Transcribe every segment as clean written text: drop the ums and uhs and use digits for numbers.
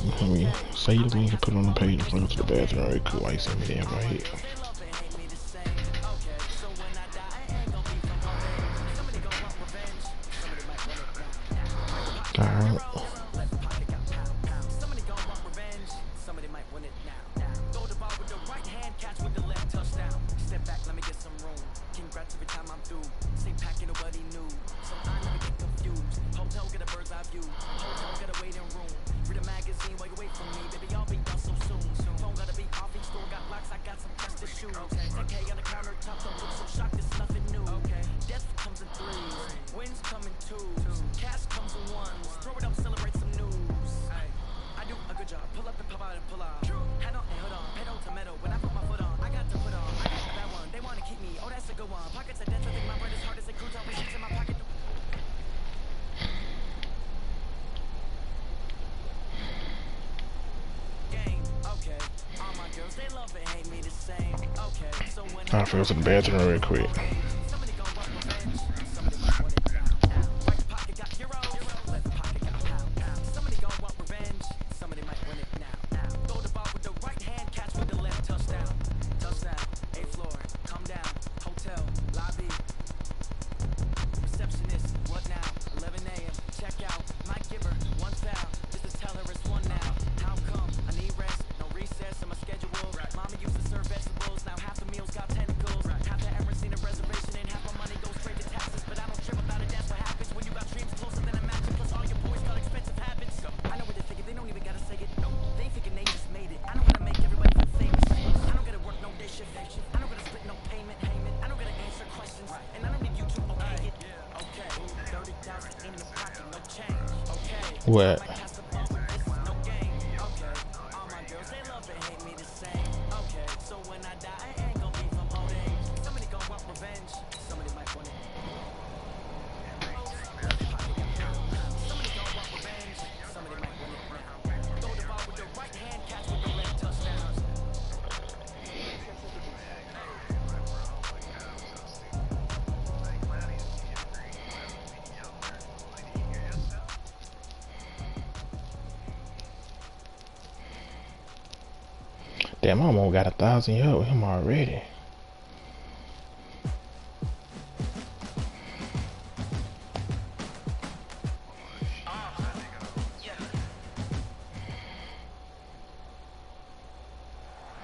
Let me say the link and put it on the page before I go to the bathroom right quick. Why you send me that right? Alright. I have to go to the bathroom real quick. What? Damn, I almost got 1,000 yards with him already.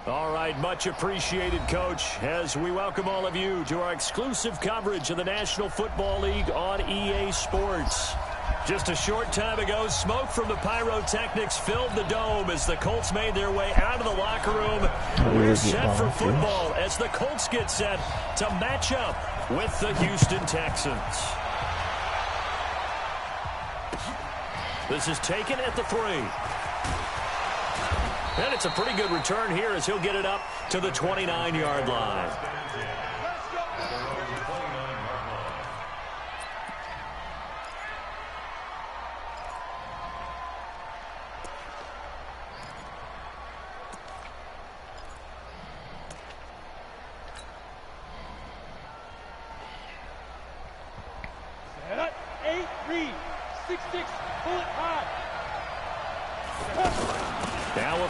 All right, much appreciated, Coach, as we welcome all of you to our exclusive coverage of the National Football League on EA Sports. Just a short time ago, smoke from the pyrotechnics filled the dome as the Colts made their way out of the locker room. We're set for football as the Colts get set to match up with the Houston Texans. This is taken at the 3. And it's a pretty good return here as he'll get it up to the 29-yard line.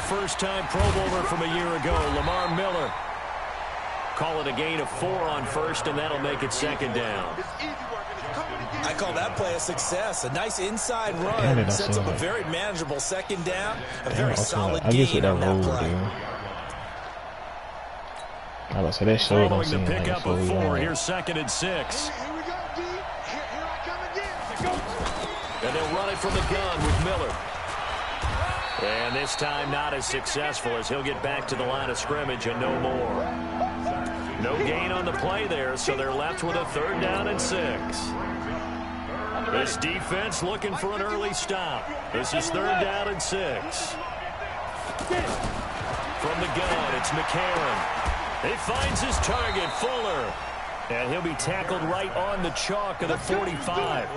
First-time Pro Bowler from a year ago, Lamar Miller. Call it a gain of 4 on first, and that'll make it second down. I call that play a success. A nice inside run sets up a very manageable second down. A very solid gain on that play. I was say that show don't seem like a 4. Here's 2nd and 6. And they'll run it from the gun with Miller. And this time not as successful as he'll get back to the line of scrimmage and no more. No gain on the play there, so they're left with a 3rd down and 6. This defense looking for an early stop. This is 3rd down and 6. From the gun, it's McCarron. He finds his target, Fuller. And he'll be tackled right on the chalk of the 45.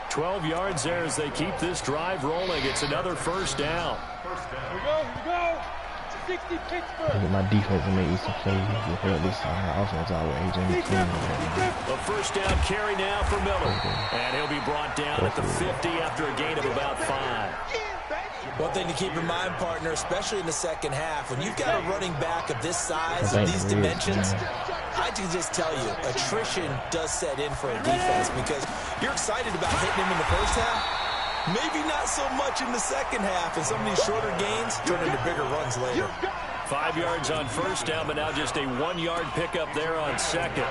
12 yards there as they keep this drive rolling. It's another 1st down. Here we go. 60 Pittsburgh. Look at my defense and make some plays. Help this offense out with AJ McClain. A 1st down carry now for Miller. And he'll be brought down at the 50 after a gain of about 5. One thing to keep in mind, partner, especially in the second half, when you've got a running back of this size and these dimensions, I can just tell you, attrition does set in for a defense because you're excited about hitting him in the first half. Maybe not so much in the second half, and some of these shorter gains turn into bigger runs later. 5 yards on first down, but now just a 1-yard pickup there on second.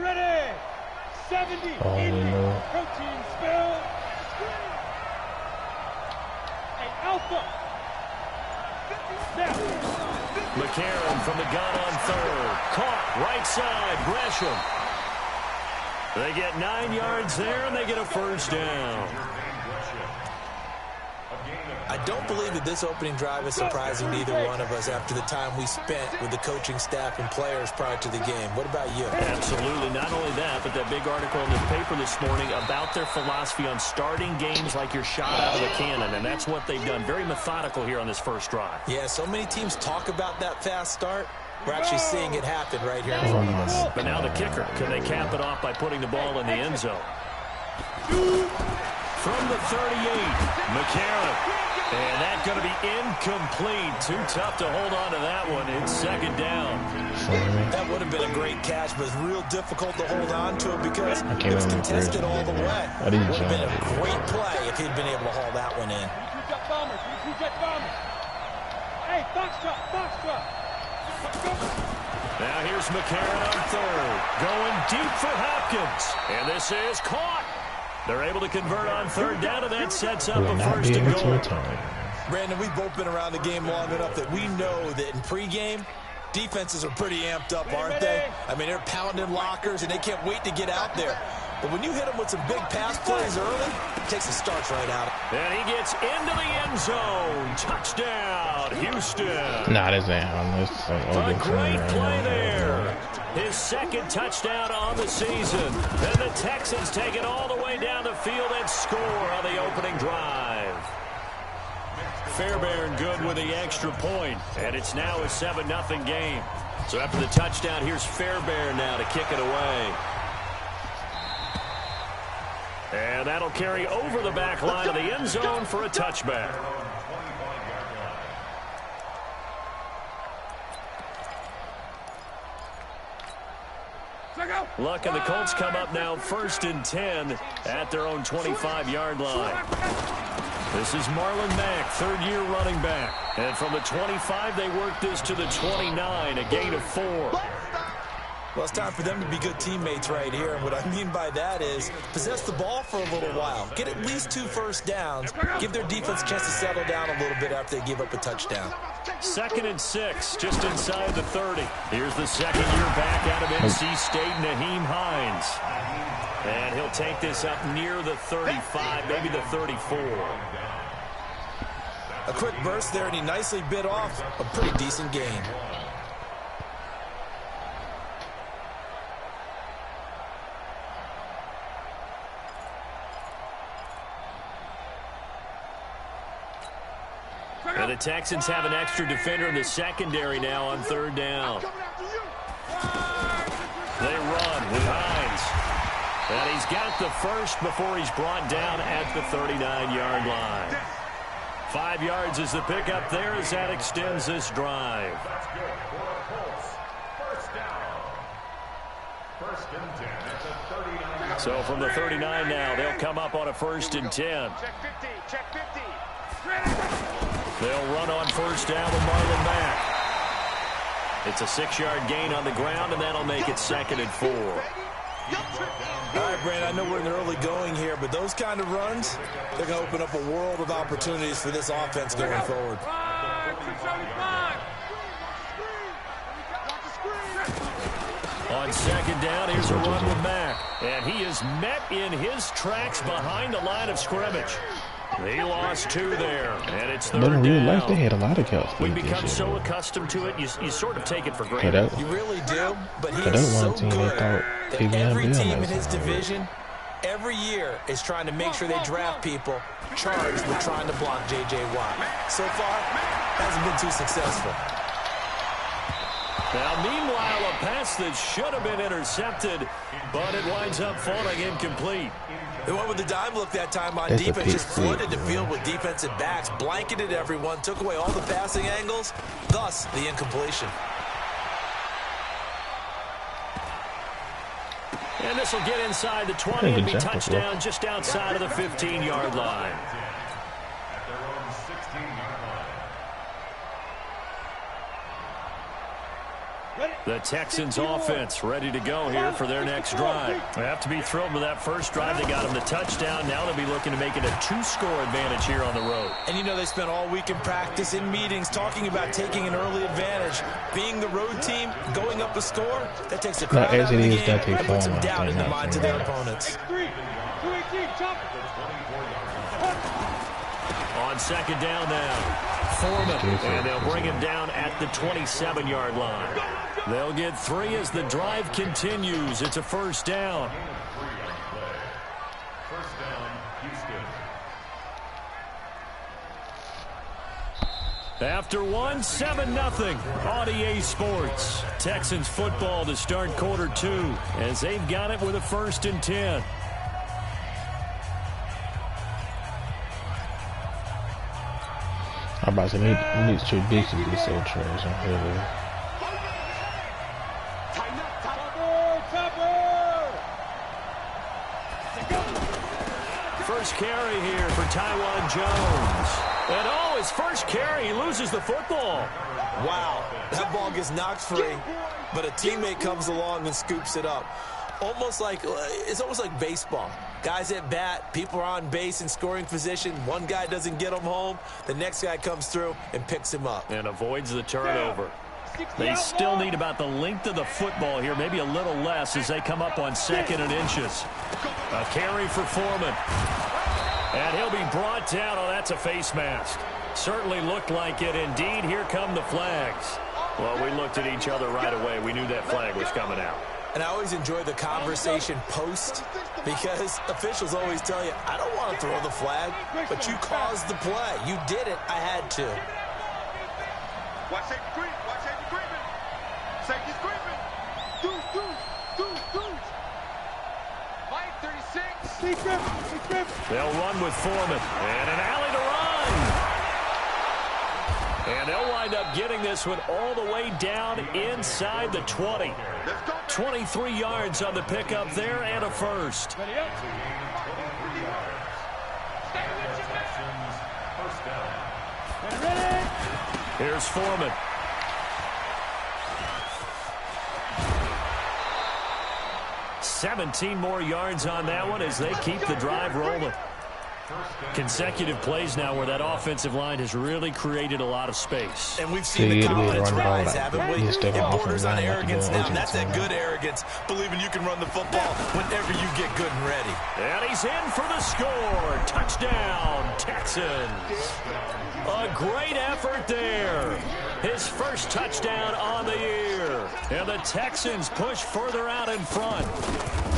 Ready. 70. Protein spill. Alpha. McCarron from the gun on third. Caught right side. Gresham. They get 9 yards there, and they get a first down. I don't believe that this opening drive is surprising to either one of us after the time we spent with the coaching staff and players prior to the game. What about you? Absolutely. Not only that, but that big article in the paper this morning about their philosophy on starting games like you're shot out of a cannon, and that's what they've done. Very methodical here on this first drive. Yeah, so many teams talk about that fast start. We're actually seeing it happen right here in front of us. But now the kicker. Can they cap it off by putting the ball in the end zone? From the 38, McCarron. And that's going to be incomplete. Too tough to hold on to that one. It's second down. That would have been a great catch, but it's real difficult to hold on to it because it was contested all the way. It would have been a great play if he'd been able to haul that one in. Hey, box truck. Now here's McCarron on third. Going deep for Hopkins. And this is caught. They're able to convert on third down, and that sets up a first and goal. Brandon, we've both been around the game long enough that we know that in pregame, defenses are pretty amped up, aren't they? I mean, they're pounding lockers, and they can't wait to get out there. But when you hit them with some big pass plays early, it takes the starch right out. And he gets into the end zone. Touchdown, Houston. Nah, that's a great play there. His second touchdown on the season. And the Texans take it all the way down the field and score on the opening drive. Fairbairn good with the extra point. And it's now a 7-0 game. So after the touchdown, here's Fairbairn now to kick it away. And that'll carry over the back line of the end zone for a touchback. Luck and the Colts come up now 1st and 10 at their own 25-yard line. This is Marlon Mack, third-year running back. And from the 25, they work this to the 29, a gain of 4. Well, it's time for them to be good teammates right here. And what I mean by that is possess the ball for a little while. Get at least 2 first downs. Give their defense a chance to settle down a little bit after they give up a touchdown. 2nd and 6, just inside the 30. Here's the second-year back out of NC State, Naheem Hines. And he'll take this up near the 35, maybe the 34. A quick burst there, and he nicely bit off a pretty decent gain. And the Texans have an extra defender in the secondary now on third down. They run with Hines. And he's got the first before he's brought down at the 39-yard line. 5 yards is the pickup there as that extends this drive. So from the 39 now, they'll come up on a 1st and 10. Check 50. They'll run on first down with Marlon Mack. It's a 6-yard gain on the ground, and that'll make it 2nd and 4. All right, Brandon, I know we're in the early going here, but those kind of runs, they're going to open up a world of opportunities for this offense going forward. On 2nd down, here's a run with Mack. And he is met in his tracks behind the line of scrimmage. He lost 2 there, and it's 3rd down. In real life, they had a lot of cuts. We become so accustomed to it, you sort of take it for granted. You really do, but he is so good that every team in his division every year is trying to make sure they draft people charged with trying to block J.J. Watt. So far, hasn't been too successful. Now, meanwhile, a pass that should have been intercepted, but it winds up falling incomplete. The one with the dime look that time on defense just flooded the field with defensive backs, blanketed everyone, took away all the passing angles, thus the incompletion. And this will get inside the 20 and be touchdown just outside of the 15-yard line. The Texans offense ready to go here for their next drive. They have to be thrilled with that first drive. They got them the touchdown. Now they'll be looking to make it a 2-score advantage here on the road. And you know they spent all week in practice, in meetings, talking about taking an early advantage. Being the road team, going up a score, that takes a crowd out of the game and puts some doubt in the minds of their opponents. On second down now, Foreman, and they'll bring him down at the 27-yard line. They'll get 3 as the drive continues. It's a first down. First down, Houston. After one, 7-0 on EA Sports. Texans football to start quarter 2 as they've got it with a 1st and 10. I'm about to say, Nick's tradition is so trash on here. First carry here for Taiwan Jones. And oh, his first carry, he loses the football. Wow, that ball gets knocked free, but a teammate comes along and scoops it up. It's almost like baseball. Guys at bat, people are on base in scoring position. One guy doesn't get him home. The next guy comes through and picks him up. And avoids the turnover. They still need about the length of the football here, maybe a little less as they come up on 2nd and inches. A carry for Foreman. And he'll be brought down. Oh, that's a face mask. Certainly looked like it. Indeed, here come the flags. Well, we looked at each other right away. We knew that flag was coming out. And I always enjoy the conversation post because officials always tell you, I don't want to throw the flag, but you caused the play. You did it. I had to. Watch safety creep. Watch safety creeping. Safety's creeping. Deuce. Mike, 36. They'll run with Foreman. And an alley to run. And they'll wind up getting this one all the way down inside the 20. 23 yards on the pickup there and a first. Here's Foreman. $17 more yards on that one as they keep the drive rolling. Consecutive plays now where that offensive line has really created a lot of space. And we've seen the confidence rise, haven't we? It borders on arrogance now, and that's that good arrogance, believing you can run the football whenever you get good and ready. And he's in for the score. Touchdown, Texans. A great effort there. His first touchdown on the year. And the Texans push further out in front.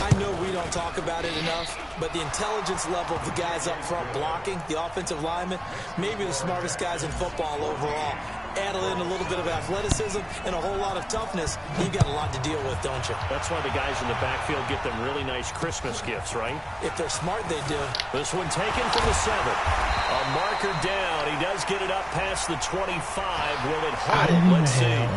I know we don't talk about it enough, but the intelligence level of the guys up front blocking, the offensive linemen, maybe the smartest guys in football overall. Add in a little bit of athleticism and a whole lot of toughness, you've got a lot to deal with, don't you? That's why the guys in the backfield get them really nice Christmas gifts, right? If they're smart, they do. This one taken from the 7. A marker down. He does get it up past the 25. Will it hold? Let's see.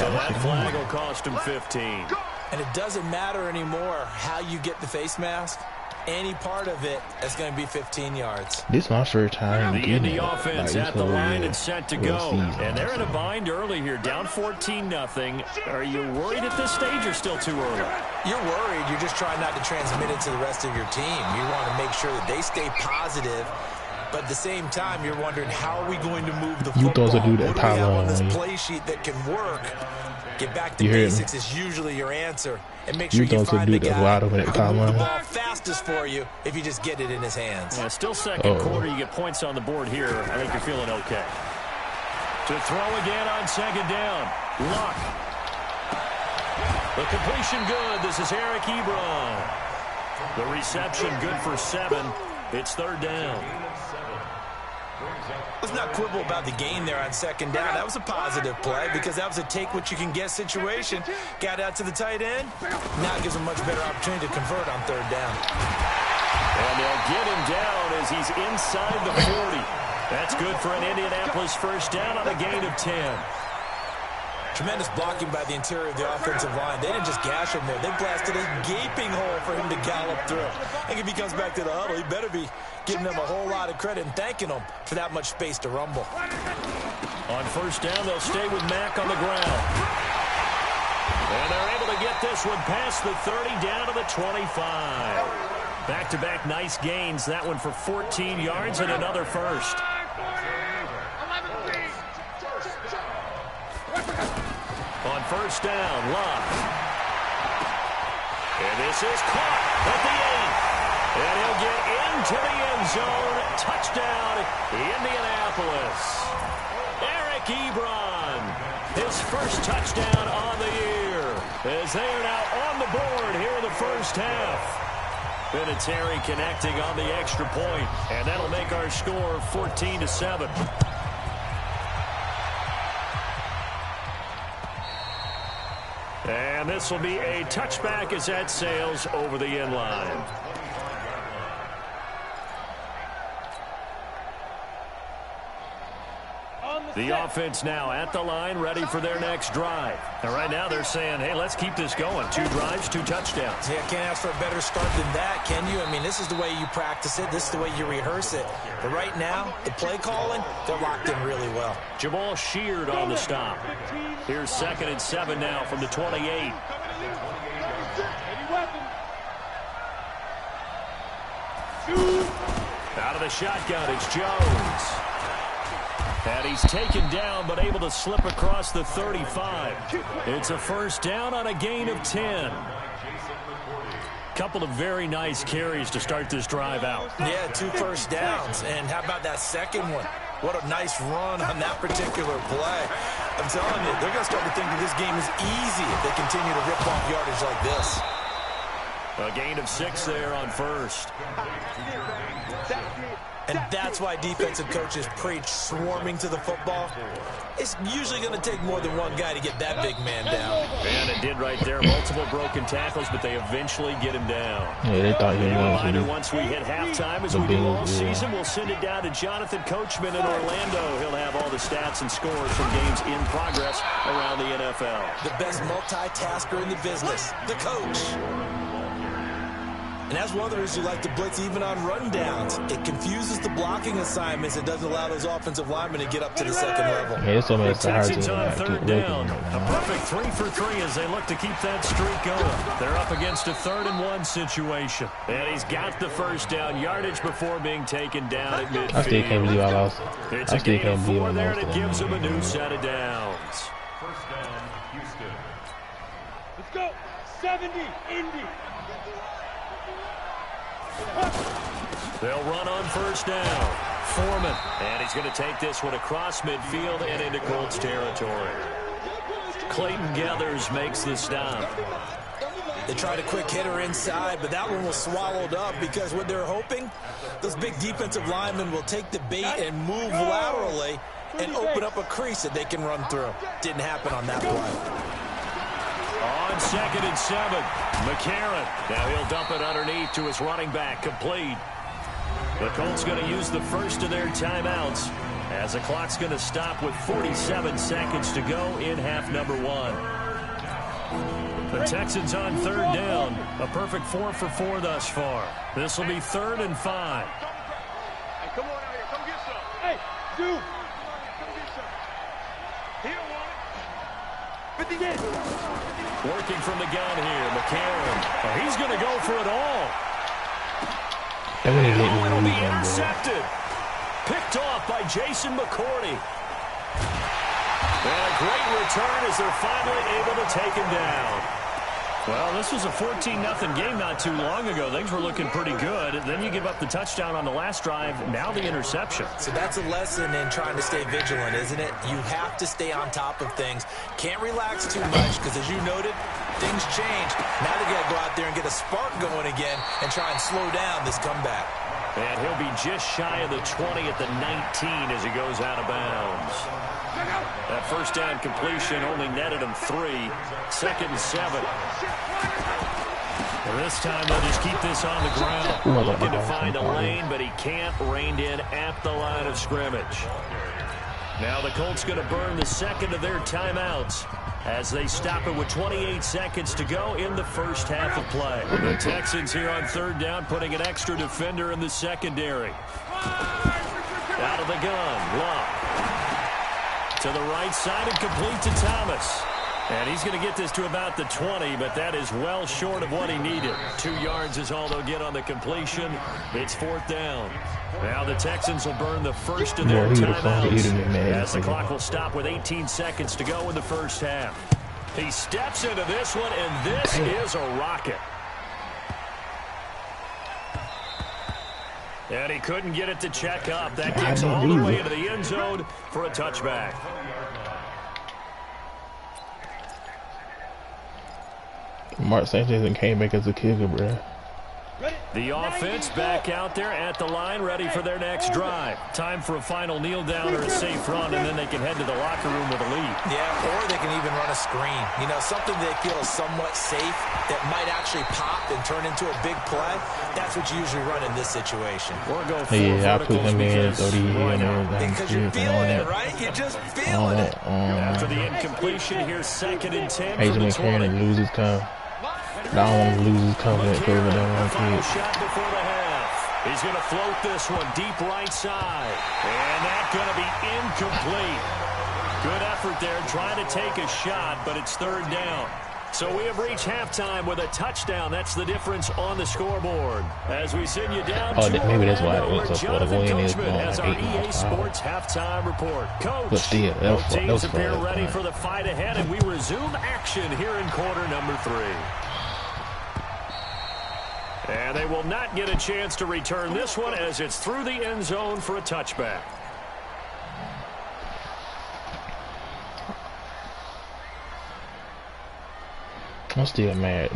So that flag will cost him 15. And it doesn't matter anymore how you get the face mask. Any part of it is going to be 15 yards. This is my first time. The Indy offense at the line and set to go. And they're in a bind early here, down 14-0. Are you worried at this stage or still too early? You're worried. You're just trying not to transmit it to the rest of your team. You want to make sure that they stay positive. But at the same time, you're wondering, how are we going to move the football? What do we have on this play sheet that can work? Get back to basics is usually your answer. And make sure you find the guy who can move the ball fastest for you if you just get it in his hands. Yeah, still second quarter. You get points on the board here. I think you're feeling okay. To throw again on second down. Luck. The completion good. This is Eric Ebron. The reception good for 7. It's third down. Let's not quibble about the gain there on second down. That was a positive play because that was a take-what-you-can-get situation. Got out to the tight end. Now it gives him a much better opportunity to convert on third down. And they'll get him down as he's inside the 40. That's good for an Indianapolis first down on a gain of 10. Tremendous blocking by the interior of the offensive line. They didn't just gash him there. They blasted a gaping hole for him to gallop through. I think if he comes back to the huddle, he better be giving them a whole lot of credit and thanking them for that much space to rumble. On first down, they'll stay with Mack on the ground. And they're able to get this one past the 30 down to the 25. Back-to-back nice gains. That one for 14 yards and another first. On first down, Love. And this is caught at the 8. And he'll get into the end zone. Touchdown, Indianapolis. Eric Ebron, his first touchdown on the year, as they are now on the board here in the first half. Vinatieri connecting on the extra point, and that'll make our score 14-7. And this will be a touchback as that sails over the end line. The offense now at the line, ready for their next drive. And right now they're saying, hey, let's keep this going. 2 drives, 2 touchdowns. Yeah, can't ask for a better start than that, can you? I mean, this is the way you practice it. This is the way you rehearse it. But right now, the play calling, they're locked in really well. Jamal Sheard on the stop. Here's 2nd and 7 now from the 28. Out of the shotgun, it's Jones. And he's taken down, but able to slip across the 35. It's a first down on a gain of 10. Couple of very nice carries to start this drive out. Yeah, 2 first downs. And how about that second one? What a nice run on that particular play. I'm telling you, they're going to start to think that this game is easy if they continue to rip off yardage like this. A gain of 6 there on first. And that's why defensive coaches preach swarming to the football. It's usually going to take more than one guy to get that big man down. And it did right there. Multiple broken tackles, but they eventually get him down. Yeah, they thought he Reminder, was. once we hit halftime, as we do all season, we'll send it down to Jonathan Coachman in Orlando. He'll have all the stats and scores from games in progress around the NFL. The best multitasker in the business, the coach. And that's one of the reasons you like to blitz even on rundowns. It confuses the blocking assignments. It doesn't allow those offensive linemen to get up to the second level. Yeah, it's the Texans on third down. A perfect 3 for 3 as they look to keep that streak going. They're up against a 3rd and 1 situation. And he's got the first down yardage before being taken down at midfield. I still can't believe I lost. It's a gain of 4 there, and it gives him a new set of downs. First down, Houston. Let's go. 70, Indy. They'll run on first down. Foreman, and he's going to take this one across midfield and into Colts territory. Clayton Gathers makes the stop. They tried a quick hitter inside, but that one was swallowed up because what they're hoping, those big defensive linemen will take the bait and move laterally and open up a crease that they can run through. Didn't happen on that play. On 2nd and 7, McCarron. Now he'll dump it underneath to his running back, complete. The Colts going to use the first of their timeouts as the clock's going to stop with 47 seconds to go in half number 1. The Texans on third down. A perfect 4 for 4 thus far. This will be 3rd and 5. Hey, come on out here. Come get some. Hey, dude. Come get some. He don't want it. 50 days. Working from the gun here, McCarron. Oh, he's going to go for it all. It'll be intercepted. Picked off by Jason McCourty. And a great return as they're finally able to take him down. Well, this was a 14-0 game not too long ago. Things were looking pretty good. Then you give up the touchdown on the last drive. Now the interception. So that's a lesson in trying to stay vigilant, isn't it? You have to stay on top of things. Can't relax too much because, as you noted, things change. Now they got to go out there and get a spark going again and try and slow down this comeback. And he'll be just shy of the 20 at the 19 as he goes out of bounds. That first down completion only netted him 3. 2nd and 7. And this time they'll just keep this on the ground. Looking to find a lane, but he can't. Reined in at the line of scrimmage. Now the Colts going to burn the second of their timeouts as they stop it with 28 seconds to go in the first half of play. The Texans here on 3rd down, putting an extra defender in the secondary. Out of the gun, Love. To the right side and complete to Thomas. And he's going to get this to about the 20, but that is well short of what he needed. 2 yards is all they'll get on the completion. It's 4th down. Now the Texans will burn the first of their timeouts as the clock will stop with 18 seconds to go in the first half. He steps into this one, and this is a rocket. And he couldn't get it to check up. That gets all the way into the end zone for a touchback. Mark Sanchez came back as a kicker, bro. The offense back out there at the line, ready for their next drive. Time for a final kneel down or a safe run, and then they can head to the locker room with a lead. Yeah, or they can even run a screen. You know, something they feel is somewhat safe that might actually pop and turn into a big play. That's what you usually run in this situation. Or go I put him in, because you're feeling it, right? You're just feeling it. After the incompletion, here's 2nd and 10 Agent from the 20. McCarron lose his time. I don't want to lose his confidence over that Final shot before the half. He's going to float this one deep right side. And that's going to be incomplete. Good effort there trying to take a shot, but it's 3rd down. So we have reached halftime with a touchdown. That's the difference on the scoreboard. As we send you down maybe that's why it was up for the Jonathan win. Coachman has our EA Sports halftime report. Coach, but still, both teams appear ready for the fight ahead, and we resume action here in quarter number 3. And they will not get a chance to return this one as it's through the end zone for a touchback. I'm still mad.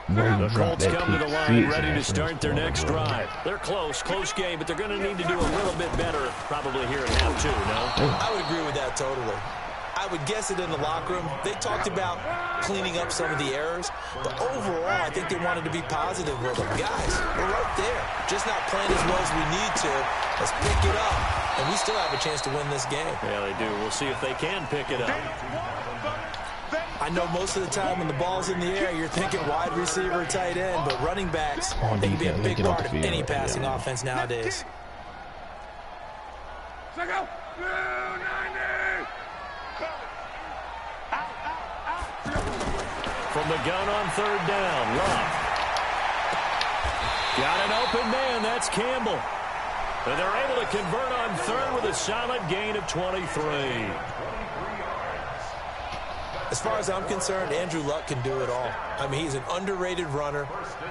The Colts come to the line ready to start their next drive. They're close game, but they're going to need to do a little bit better probably here in half 2, no? I would agree with that totally. I would guess it in the locker room. They talked about cleaning up some of the errors, but overall, I think they wanted to be positive with them. Guys, we're right there. Just not playing as well as we need to. Let's pick it up, and we still have a chance to win this game. Yeah, they do. We'll see if they can pick it up. I know most of the time when the ball's in the air, you're thinking wide receiver, tight end, but running backs, they can be a big part of any passing offense nowadays. From the gun on 3rd down, Love. Got an open man, that's Campbell. And they're able to convert on 3rd with a solid gain of 23. As far as I'm concerned, Andrew Luck can do it all. I mean, he's an underrated runner,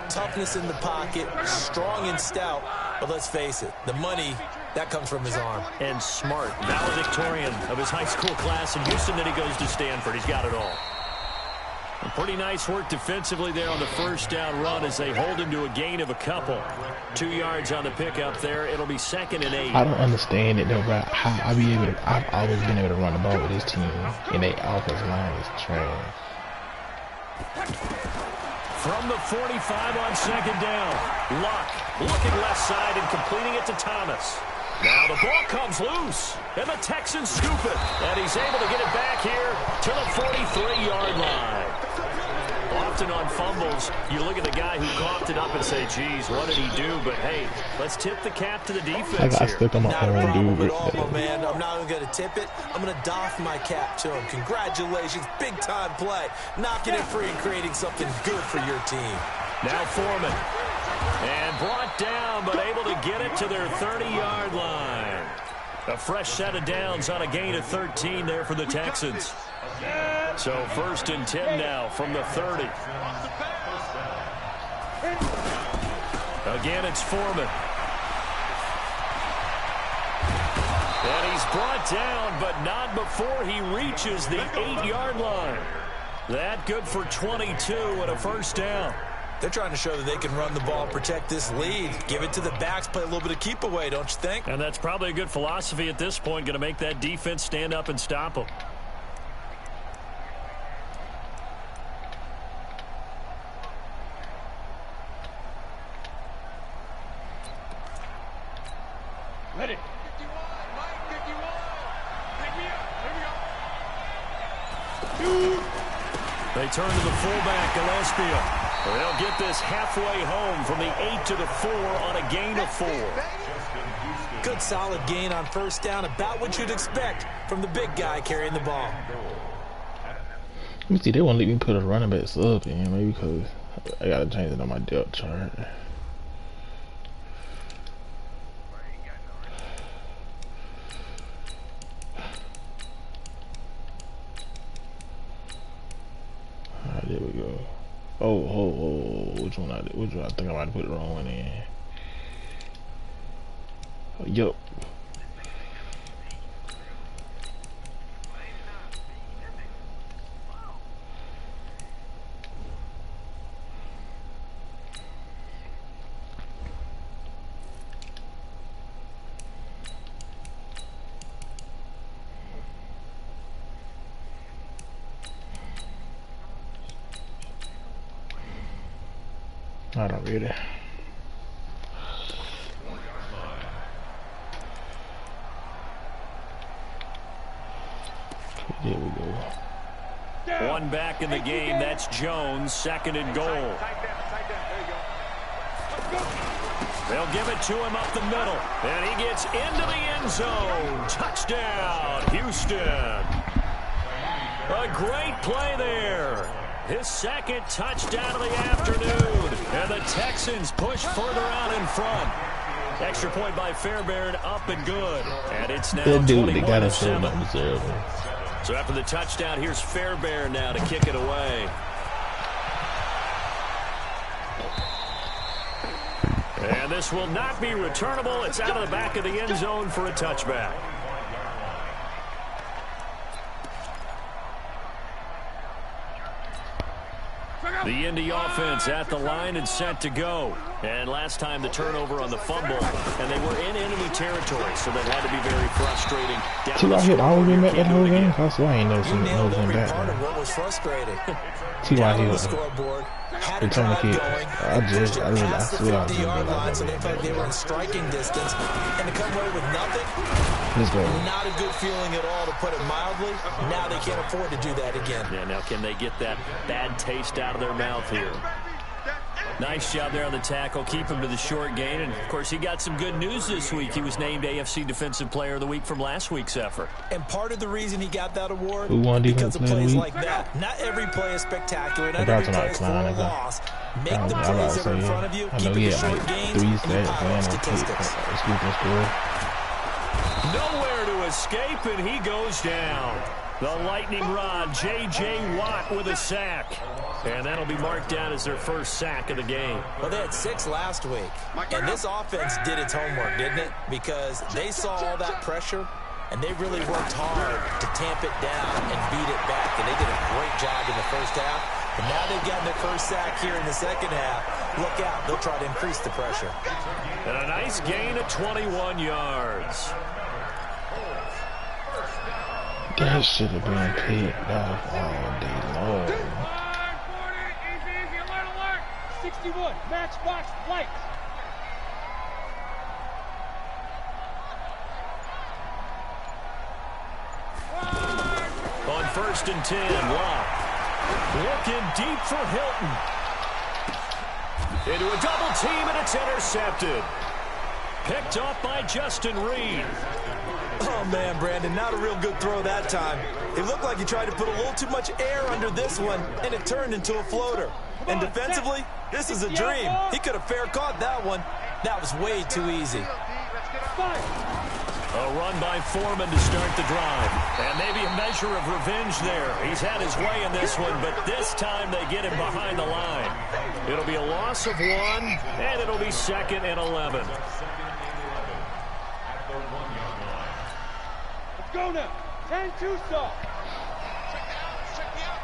toughness in the pocket, strong and stout. But let's face it, the money, that comes from his arm. And smart, valedictorian of his high school class in Houston, then he goes to Stanford. He's got it all. And pretty nice work defensively there on the first down run as they hold him to a gain of a couple. 2 yards on the pickup there. It'll be 2nd and 8. I don't understand it though, bro. How I've always been able to run the ball with this team, and their offensive line is trash. From the 45 on 2nd down, Luck looking left side and completing it to Thomas. Now the ball comes loose, and the Texans scoop it. And he's able to get it back here to the 43-yard line. Often on fumbles, you look at the guy who coughed it up and say, geez, what did he do? But, hey, let's tip the cap to the defense I here. stuck on my Not a own problem dude. at all, my man. I'm not even going to tip it. I'm going to doff my cap to him. Congratulations. Big-time play. Knocking it free and creating something good for your team. Now Foreman. And brought down, but able to get it to their 30-yard line. A fresh set of downs on a gain of 13 there for the Texans. So 1st and 10 now from the 30. Again, it's Foreman. And he's brought down, but not before he reaches the 8-yard line. That good for 22 and a 1st down. They're trying to show that they can run the ball, protect this lead. Give it to the backs, play a little bit of keep away, don't you think? And that's probably a good philosophy at this point, going to make that defense stand up and stop them. Ready. 51, Mike, 51. Pick me up. Here we go. They turn to the fullback, Gillespie. They'll get this halfway home from the 8 to the 4 on a gain of 4. Good solid gain on 1st down, about what you'd expect from the big guy carrying the ball. Let me see, they won't let me put a running back sub in, maybe because I gotta change it on my depth chart. Alright, there we go. Oh, which one I think I might have put the wrong one in. Yup. I don't read it. There we go. One back in the game. That's Jones. 2nd and goal. They'll give it to him up the middle. And he gets into the end zone. Touchdown, Houston. A great play there. His 2nd touchdown of the afternoon. And the Texans push further out in front. Extra point by Fairbairn, up and good. And it's now 21-7. So after the touchdown, here's Fairbairn now to kick it away. And this will not be returnable. It's out of the back of the end zone for a touchback. The Indy offense at the line and set to go. And last time the turnover on the fumble, and they were in enemy territory, so that had to be very frustrating. T.Y. hit all of them at that whole game? I swear I ain't never seen nailed him every back. part of what was frustrating. T.Y. hit the scoreboard, had a return the drive kick. going, I past the swear I 50-yard line, was so they felt like they were in striking distance, and to come away with nothing, Let's go. not a good feeling at all, to put it mildly. Now they can't afford to do that again. Yeah, now can they get that bad taste out of their mouth here? Nice job there on the tackle. Keep him to the short gain. And, of course, he got some good news this week. He was named AFC Defensive Player of the Week from last week's effort. And part of the reason he got that award Who won because of plays Defensive like that. Not every play is spectacular. Not That's every not play is for a Klein, loss. Make the I plays that are in front of you. Keep it to short gains, and you pile up statistics. Nowhere to escape, and he goes down. The lightning rod, J.J. Watt with a sack. And that'll be marked down as their first sack of the game. Well, they had 6 last week. And this offense did its homework, didn't it? Because they saw all that pressure, and they really worked hard to tamp it down and beat it back. And they did a great job in the first half. And now they've gotten their first sack here in the second half. Look out. They'll try to increase the pressure. And a nice gain of 21 yards. That should have been picked off all day long. 40, easy, alert. 61, matchbox lights. On 1st and 10, Locke. Looking deep for Hilton. Into a double team, and it's intercepted. Picked off by Justin Reed. Oh, man, Brandon, not a real good throw that time. It looked like he tried to put a little too much air under this one, and it turned into a floater. And defensively, this is a dream. He could have fair caught that one. That was way too easy. A run by Foreman to start the drive. And maybe a measure of revenge there. He's had his way in this one, but this time they get him behind the line. It'll be a loss of 1, and it'll be 2nd and 11. Let's go now. 10-2 stop. Check me out.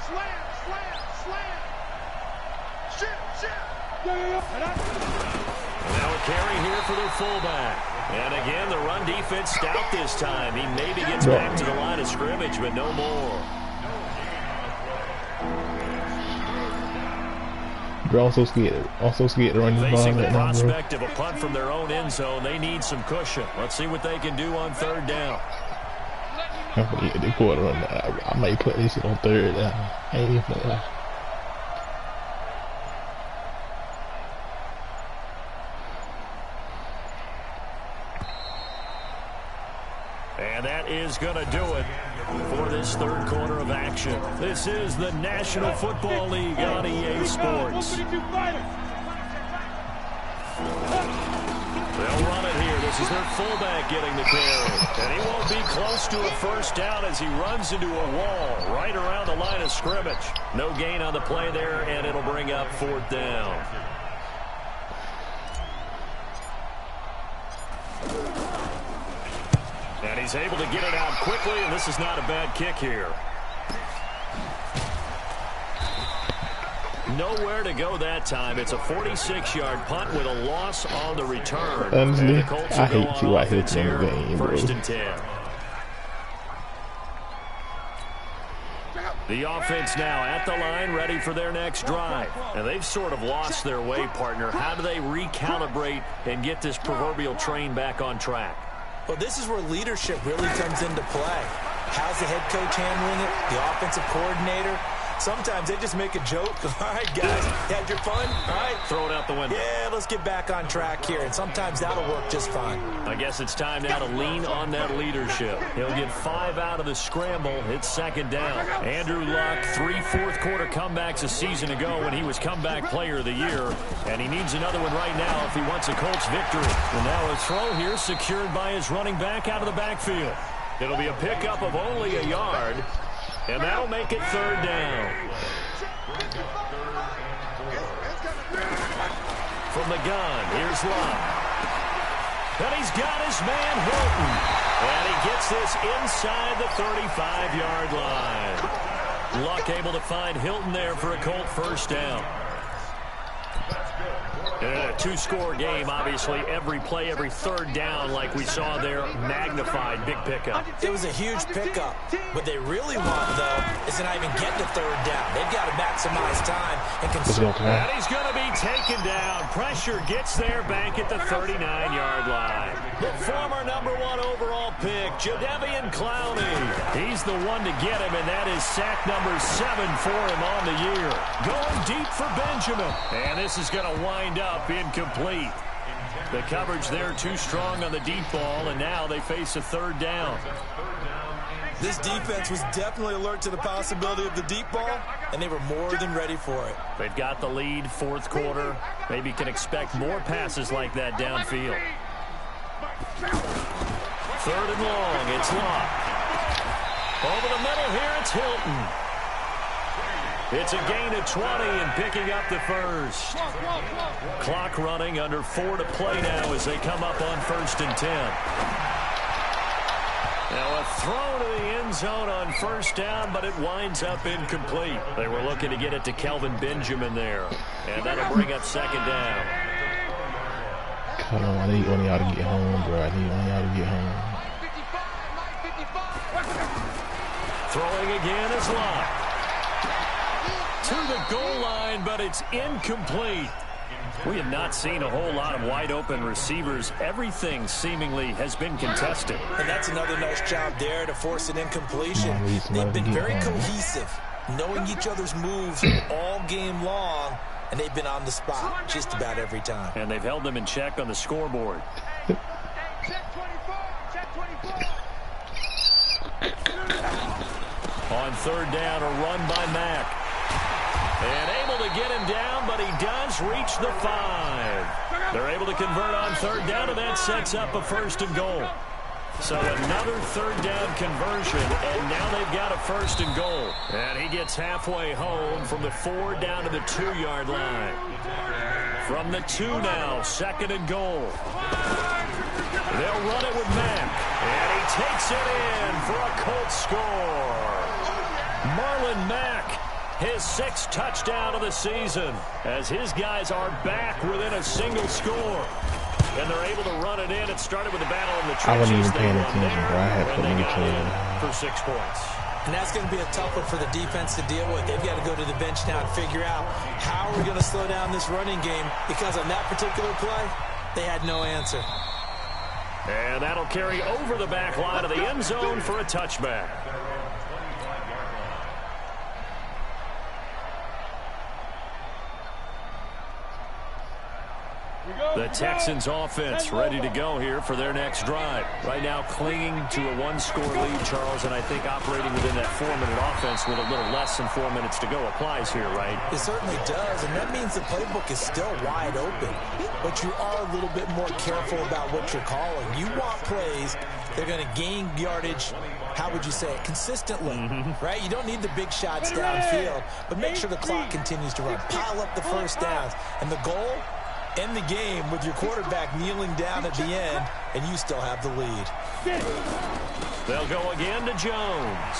Slam. Shit. Now a carry here for their fullback. And again, the run defense stout this time. He maybe gets back to the line of scrimmage, but no more. They're also scared to run the ball. Facing the prospect of a punt from their own end zone, they need some cushion. Let's see what they can do on 3rd down. I might put this shit on 3rd down. I ain't even put that. And that is going to do it for this 3rd quarter of action. This is the National Football League on EA Sports. They'll run it here. This is their fullback getting the carry. And he won't be close to a 1st down as he runs into a wall right around the line of scrimmage. No gain on the play there, and it'll bring up 4th down. And he's able to get it out quickly, and this is not a bad kick here. Nowhere to go that time. It's a 46-yard punt with a loss on the return. Honestly, I hate you out here in the game, bro. 1st and 10. The offense now at the line, ready for their next drive. And they've sort of lost their way, partner. How do they recalibrate and get this proverbial train back on track? Well, this is where leadership really comes into play. How's the head coach handling it? The offensive coordinator? Sometimes they just make a joke. All right, guys, had your fun? All right. Throw it out the window. Yeah, let's get back on track here. And sometimes that'll work just fine. I guess it's time now to lean on that leadership. He'll get 5 out of the scramble. It's 2nd down. Andrew Luck, 3 4th-quarter comebacks a season ago when he was comeback player of the year. And he needs another one right now if he wants a Colts victory. And now a throw here secured by his running back out of the backfield. It'll be a pickup of only a yard. And that'll make it 3rd down. From the gun, here's Luck. And he's got his man Hilton. And he gets this inside the 35-yard line. Luck able to find Hilton there for a Colt 1st down. And in a 2-score game, obviously, every play, every 3rd down, like we saw there, magnified, big pickup. It was a huge pickup. What they really want, though, is to not even get to 3rd down. They've got to maximize time and consume. And he's going to be taken down. Pressure gets there back at the 39-yard line. The former #1 overall pick, Jadeveon Clowney. He's the one to get him, and that is sack number 7 for him on the year. Going deep for Benjamin. And this is going to wind up incomplete. The coverage there too strong on the deep ball, and now they face a 3rd down. This defense was definitely alert to the possibility of the deep ball, and they were more than ready for it. They've got the lead, 4th quarter. Maybe can expect more passes like that downfield. 3rd and long, it's Luck. Over the middle here, it's Hilton. It's a gain of 20 and picking up the 1st. Clock running, under 4 to play now as they come up on 1st and 10. Now a throw to the end zone on 1st down, but it winds up incomplete. They were looking to get it to Kelvin Benjamin there, and that'll bring up 2nd down. Come on, I need one of y'all to get home, bro. I need one of y'all to get home. Throwing again is Luck. To the goal line, but it's incomplete. We have not seen a whole lot of wide-open receivers. Everything seemingly has been contested. And that's another nice job there to force an incompletion. They've been very cohesive, knowing each other's moves all game long, and they've been on the spot just about every time. And they've held them in check on the scoreboard. On 3rd down, a run by Mack. And able able to get him down, but he does reach the 5. They're able to convert on third down, and that sets up a 1st and goal. So another third down conversion, and now they've got a 1st and goal. And he gets halfway home from the 4 down to the 2-yard line. From the 2 now, 2nd and goal. They'll run it with Mack, and he takes it in for a Colts score. Marlon Mack, his 6th touchdown of the season, as his guys are back within a single score. And they're able to run it in. It started with the battle in the trenches. I wasn't even paying attention, bro. I had put they me got playing in for 6 points. And that's going to be a tough one for the defense to deal with. They've got to go to the bench now and figure out how are we going to slow down this running game, because on that particular play, they had no answer. And that'll carry over the back line of the end zone for a touchback. The Texans offense ready to go here for their next drive. Right now clinging to a 1-score lead, Charles, and I think operating within that 4-minute offense with a little less than 4 minutes to go applies here, right? It certainly does, and that means the playbook is still wide open. But you are a little bit more careful about what you're calling. You want plays that are going to gain yardage, how would you say it, consistently, right? You don't need the big shots downfield, but make sure the clock continues to run. Pile up the first downs, and the goal, end the game with your quarterback kneeling down at the end, and you still have the lead. They'll go again to Jones.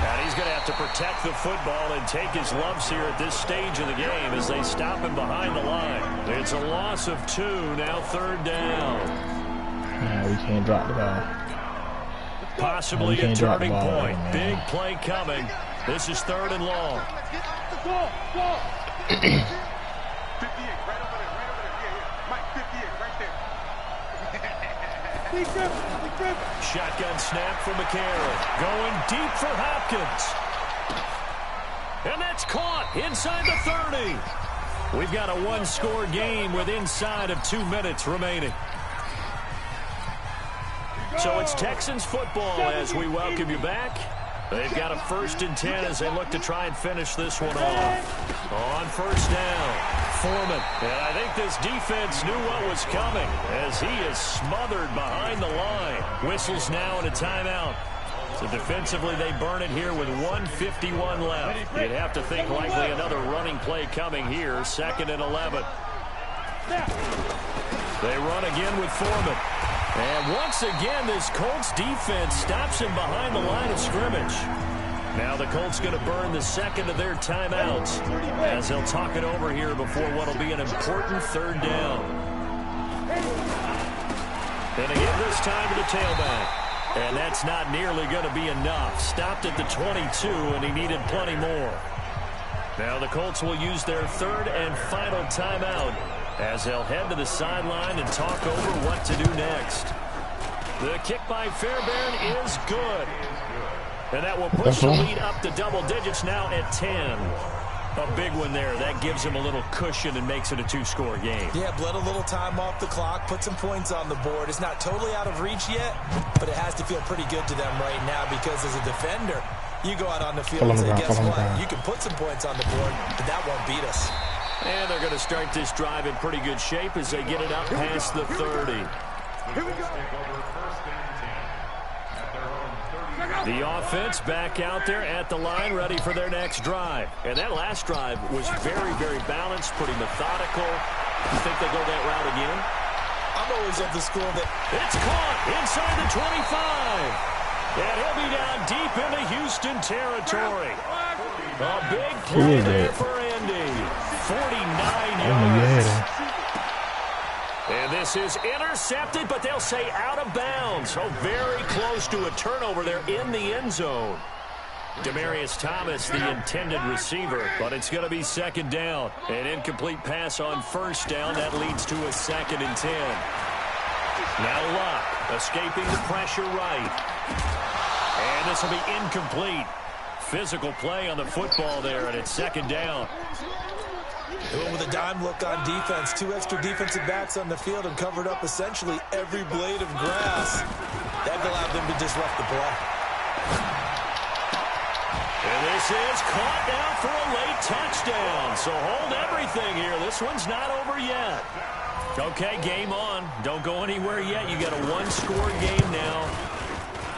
And he's going to have to protect the football and take his lumps here at this stage of the game as they stop him behind the line. It's a loss of 2, now 3rd down. No, we can't drop the ball. Possibly a turning point. Big play coming. This is 3rd and long. 58, right over there. Yeah. Mike, 58, right there. Shotgun snap for McCarron. Going deep for Hopkins. And that's caught inside the 30. We've got a 1-score game with inside of 2 minutes remaining. So it's Texans football as we welcome you back. They've got a 1st and 10 as they look to try and finish this one off. On 1st down, Foreman. And I think this defense knew what was coming as he is smothered behind the line. Whistles now and a timeout. So defensively, they burn it here with 1:51 left. You'd have to think likely another running play coming here, 2nd and 11. They run again with Foreman. And once again, this Colts defense stops him behind the line of scrimmage. Now the Colts going to burn the 2nd of their timeouts as they'll talk it over here before what will be an important 3rd down. And again this time to the tailback. And that's not nearly going to be enough. Stopped at the 22, and he needed plenty more. Now the Colts will use their 3rd and final timeout as they'll head to the sideline and talk over what to do next. The kick by Fairbairn is good. And that will push the lead up to double digits now at 10. A big one there. That gives him a little cushion and makes it a 2-score game. Yeah, bled a little time off the clock, put some points on the board. It's not totally out of reach yet, but it has to feel pretty good to them right now because as a defender, you go out on the field and say, guess what? You can put some points on the board, but that won't beat us. And they're going to start this drive in pretty good shape as they get it up past the 30. Here we go. The offense back out there at the line, ready for their next drive. And that last drive was very, very balanced, pretty methodical. You think they go that route again? I'm always of the school that it's caught inside the 25. And he'll be down deep into Houston territory. A big play there for Andy. 49 yards. And this is intercepted, but they'll say out of bounds. So very close to a turnover there in the end zone. Demaryius Thomas, the intended receiver, but it's going to be 2nd down. An incomplete pass on 1st down. That leads to a 2nd and 10. Now Luck escaping the pressure right. And this will be incomplete. Physical play on the football there, and it's 2nd down. With a dime look on defense, 2 extra defensive backs on the field and covered up essentially every blade of grass. That allowed them to disrupt the play. And this is caught now for a late touchdown. So hold everything here. This one's not over yet. Okay, game on. Don't go anywhere yet. You got a one-score game now.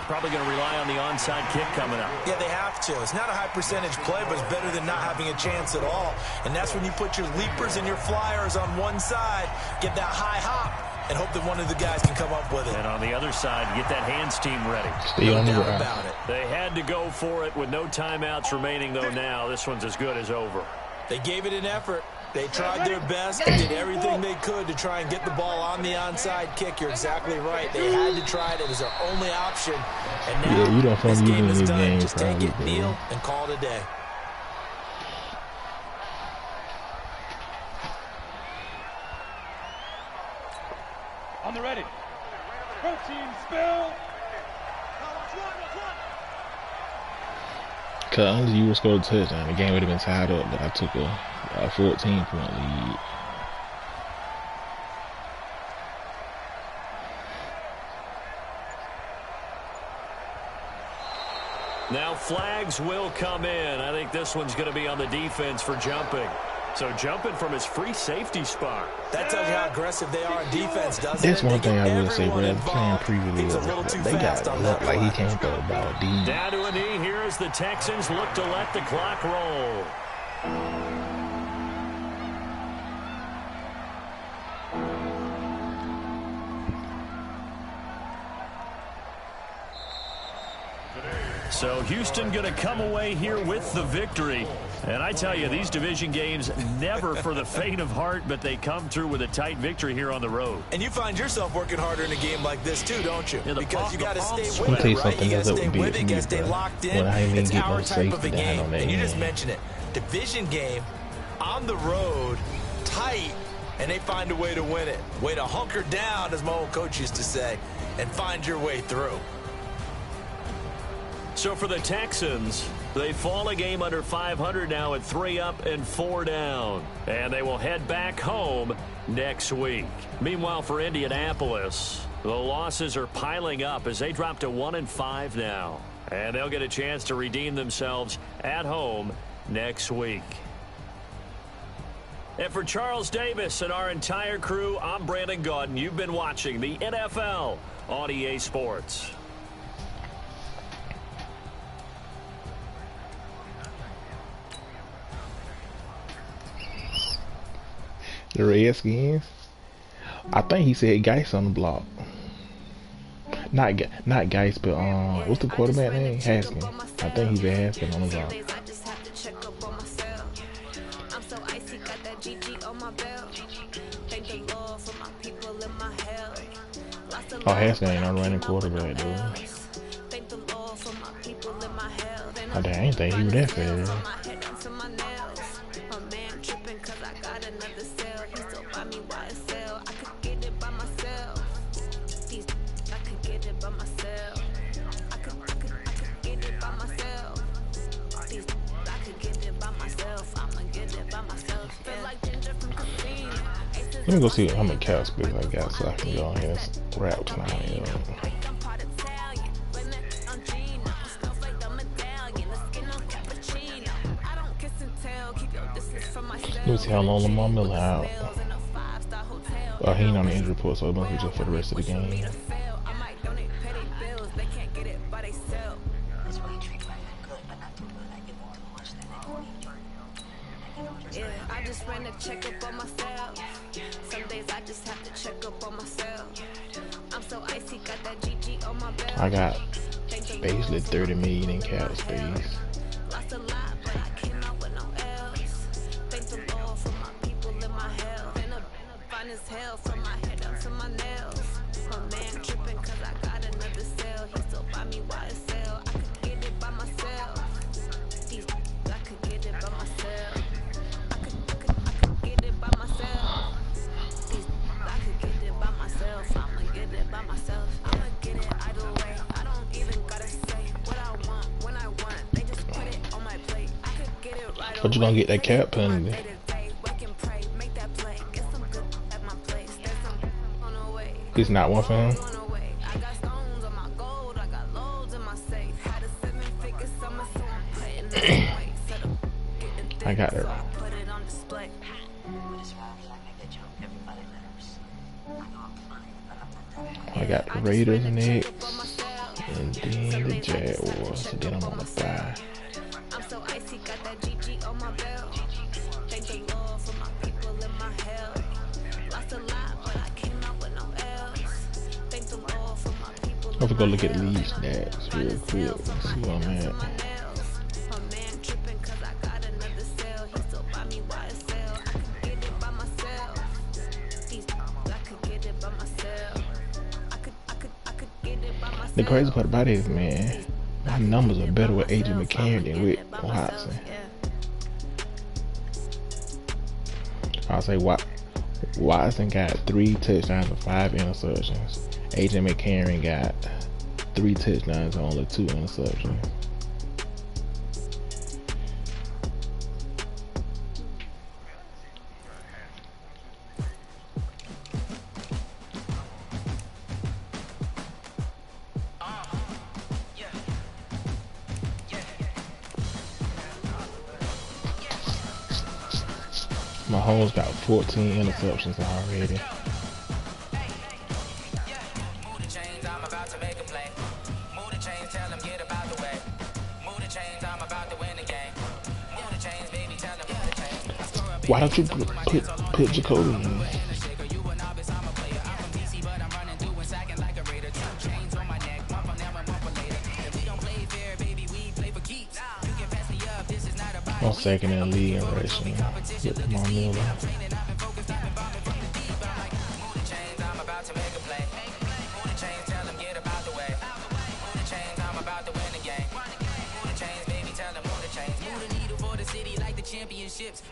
Probably going to rely on the onside kick coming up. Yeah, they have to. It's not a high-percentage play, but it's better than not having a chance at all. And that's when you put your leapers and your flyers on one side, get that high hop, and hope that one of the guys can come up with it. And on the other side, get that hands team ready. Stay on the ground. About it. They had to go for it with no timeouts remaining, though, now. This one's as good as over. They gave it an effort. They tried their best. They did everything they could to try and get the ball on the onside kick. You're exactly right. They had to try it. It was their only option. And now you don't this game is this done. game Just take probably, it, kneel, and call it a day. On the ready. Protein spill. Cause unless you would score a touchdown, the game would have been tied up. But I took a 14-point lead. Now flags will come in. I think this one's going to be on the defense for jumping. So jumping from his free safety spot. That tells you how aggressive they are on defense, doesn't That's it? one thing I will say, Everyone bro. Playing preview, It's a little too they fast got on look that like he play. can't throw the ball deep. Down to a knee here as the Texans look to let the clock roll. So Houston going to come away here with the victory. And I tell you, these division games never for the faint of heart, but they come through with a tight victory here on the road. And you find yourself working harder in a game like this too, don't you? Yeah, because you got to stay Let me with tell you it, right? something You got to that stay would with be it. You got to me, stay bro. locked When I in. ain't It's get our no type of a safety down game. on that And you just game. mentioned it. Division game, on the road, tight, and they find a way to win it. Way to hunker down, as my old coach used to say, and find your way through. So for the Texans, they fall a game under 500 now at 3 up and 4 down. And they will head back home next week. Meanwhile, for Indianapolis, the losses are piling up as they drop to 1-5 now. And they'll get a chance to redeem themselves at home next week. And for Charles Davis and our entire crew, I'm Brandon Gaudin. You've been watching the NFL on EA Sports. The Redskins. I think he said Geis on the block. Not Geis, but what's the quarterback name? Haskins. I think he said Haskins on the block. Oh, Haskins ain't no running quarterback, dude. Oh, dang, I ain't think he was that fast. Let me go see how many cow spits I got so I can go ahead and wrap tonight. Let me see how long Lamar Miller out. Oh, he ain't on the injury report, so it must be just for the rest of the game. I got basically 30 million in cap space. But you gonna get that cap penalty. It's not one for him. I got her. I got the Raiders next, and then the Jaguars, and then I'm on the bye. I'm gonna go look at the lead stats real quick and see where I'm at. The crazy part about it is, man, my numbers are better with AJ McCarron than with Watson. I'll say Watson got 3 touchdowns and 5 interceptions. AJ McCarron got 3 touchdowns and only 2 interceptions. Mahomes got 14 interceptions already. Why don't you put Jacoby in? I'm second in the league in rushing with my Miller.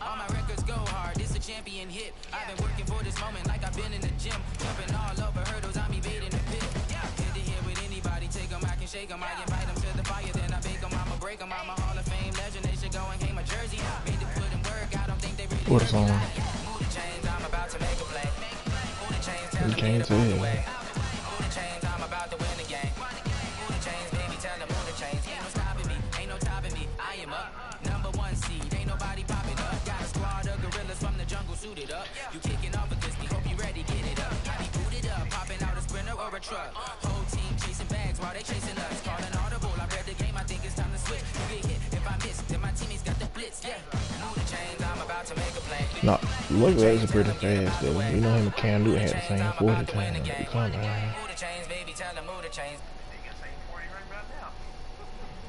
All my records go hard, this a champion hit. I've been working for this moment like I've been in the gym. Jumping all over hurdles, I'm evading the pit. Hit to hit with anybody, take them, I can shake them. I invite them to the fire, then I bake them. I'ma break them, I'm a Hall of Fame legend. They should go and hang my jersey. Made to put in work, I don't think they really. What song? Move the chains, I'm about to make a play. Move the chains, tell You them can't get about the tell. way. Move the chains, I'm about to win the game. Move the chains, baby, tell them move the chains. Ain't no stopping me, ain't no topping me. I am up, #1 seed, ain't nobody popping up. Got a squad of gorillas from the jungle suited up. You kicking off against me, hope you ready, get it up. I be booted up, popping out a sprinter or a truck. Whole team chasing bags while they chasing us. Calling audible, I read the game, I think it's time to switch. You get hit if I miss, then my teammates got the blitz, yeah. Move the chains, I'm about to make a play. No, look, that's pretty fast though. You know him and Cam Newton had the same 40 times. Come on. Move the chains, baby, tell them move the chains.